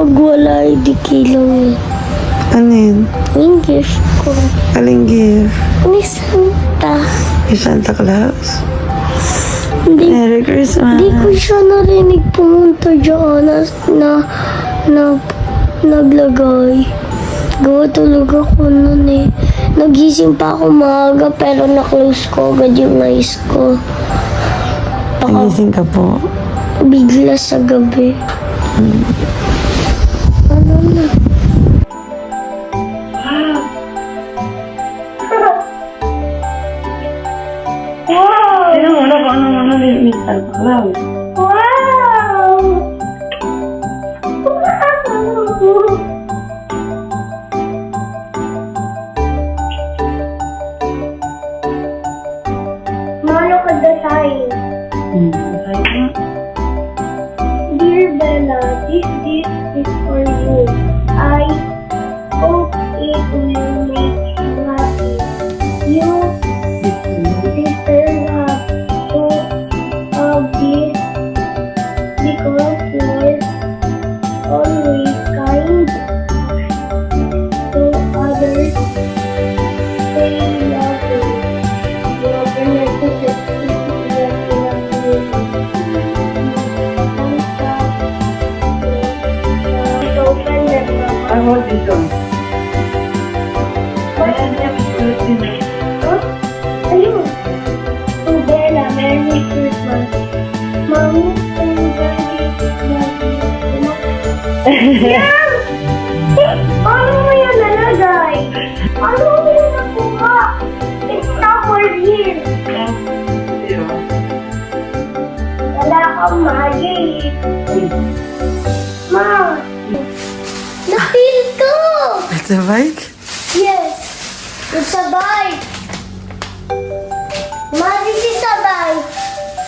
Pag wala, hindi kilang Ano yun? yung gift ko. Aling gift? Ni Santa. Ni Santa Claus? Hindi, Merry Christmas. hindi ko siya narinig pumunta dyan naglagay. Gawa tulog ako nun eh. Nagising pa ako maaga pero na-close ko agad yung eyes ko. Nagising ka po. Bigla sa gabi. Ano na? Wow! Sino muna kung ano ni Santa Claus? Wow! Mano ka dasay? Masaya ka. Dear Bella, this gift is for you. I hope it will make you happy. You deserve to have this because you're always kind to others. Say love you. You are connected to I want this one. Ayan niya, may kulot din. Ayun. To Bella, Merry Christmas. Mommy, Merry Christmas. Yan! Paano mo yan nalagay? Paano mo yan nakuha? It's not for here. Wala kang magic. Ma! Na-feel ko! It's a bike? Yes, it's a bike. Ma, this is a bike.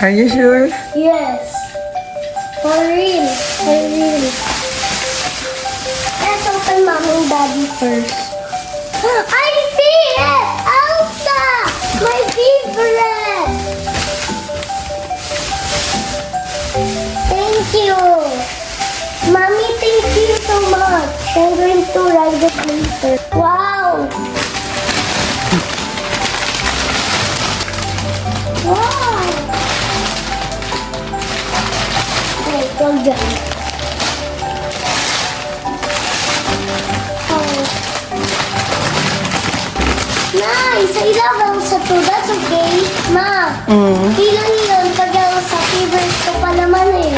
Are you sure? Yes. For real. For real. Let's open Mom and Daddy first. I see it! Elsa! My favorite! Thank you. Mommy, thank you so much. I'm going to ride it later. Wow! Wow! Okay, go dyan. Oh. Nice! I love Elsa too. That's okay. Ma, ilan yun? Pag Elsa, favorite ko pa naman eh.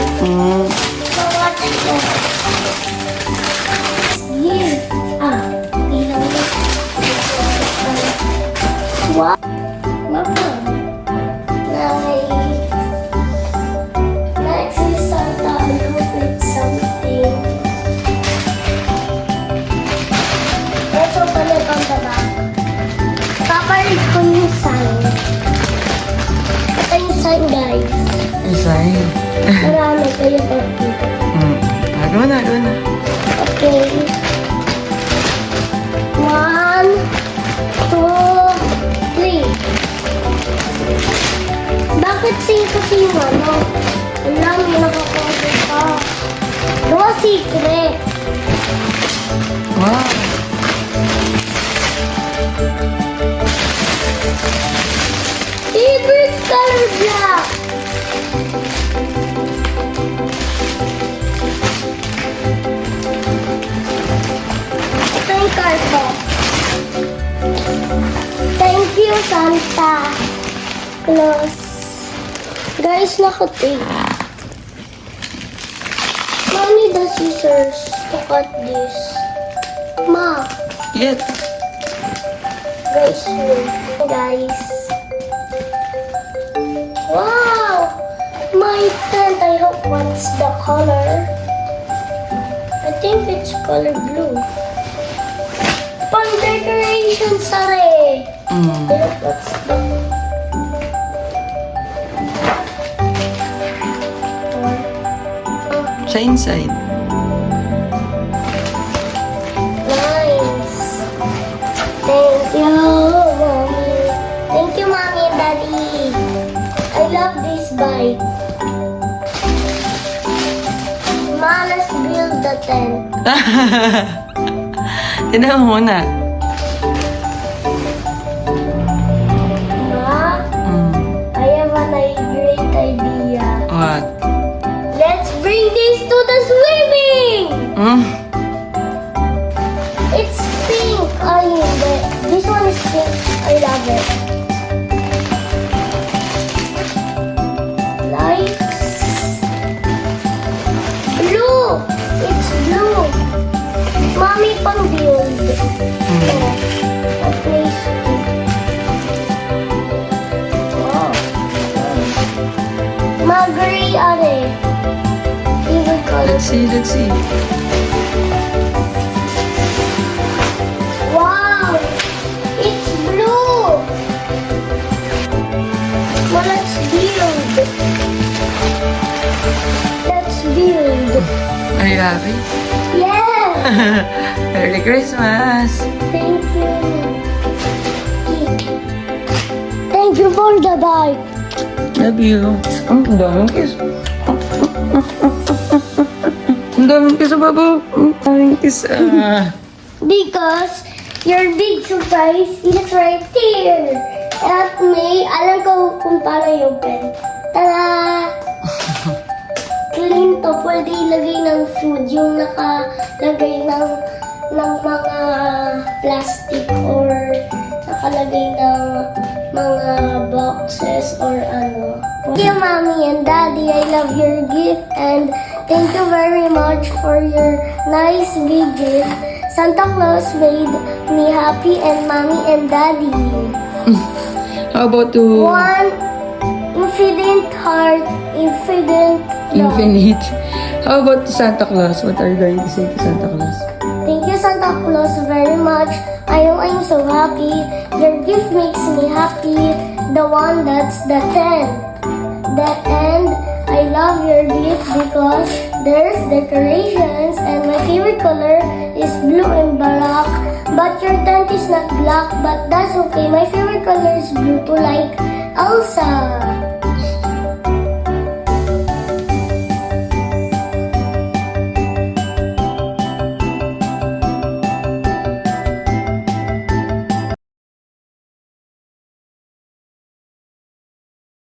So watch it. Yeah. Ilan yun? Wow! Mama. Nice. Next is Santa. I hope it's something. Let's open it on the back. Paparead ko yung sign. Ito yung sign, guys. Design. Marami kayo dito. Go na, go na. Okay. 1, 2, 3. Bakit kasi yung ano? Alam, may nakakawin pa. Gawa secret. Wow. Favorite color black. Ito yung carton. Thank you, Santa Claus. Guys, nakating. Mommy, the scissors to cut this. Ma, Yet. guys, look. Guys. Wow! My tent, I hope what's the color? I think it's color blue. Pang decoration, sare. I hope that's the... Sa inside. Nice. Thank you, Mommy. Thank you, Mommy and Daddy. I love this bike. Ma, let's build that tent. Tignan mo muna. Ma, Mm. I have a great idea. What? Let's bring this to the swimming! Mm. It's pink. Ay, hindi. This one is pink. I love it. Lights. Blue. It's blue. Mommy pang build. Oh, at least two. Wow. Mag-gray are. Favorite color. Let's see, let's see. Wow! It's blue! Well, let's build. Let's build. Are you happy? Yeah! Merry Christmas! Thank you. Thank you for the bike. Love you. Ang daming kiss. Ang daming kiss, babo. Ang daming kiss. Because your big surprise is right here. At may, alam ko kung paano yung pen. Tada! Clean to. Pwede ilagay ng food. Yung nakalagay ng mga plastic or nakalagay ng mga boxes or ano. Thank you, Mommy and Daddy. I love your gift and thank you very much for your nice big gift. Santa Claus made me happy and Mommy and Daddy. How about to One infinite heart, infinite love. infinite? How about to Santa Claus? What are you going to say to Santa Claus? Thank you, Santa Claus, very much. I'm so happy. Your gift makes me happy. The one that's the 10. And I love your gift because there's decorations and my favorite color is blue and black. But your tent is not black, but that's okay. My favorite color is blue too, like Elsa.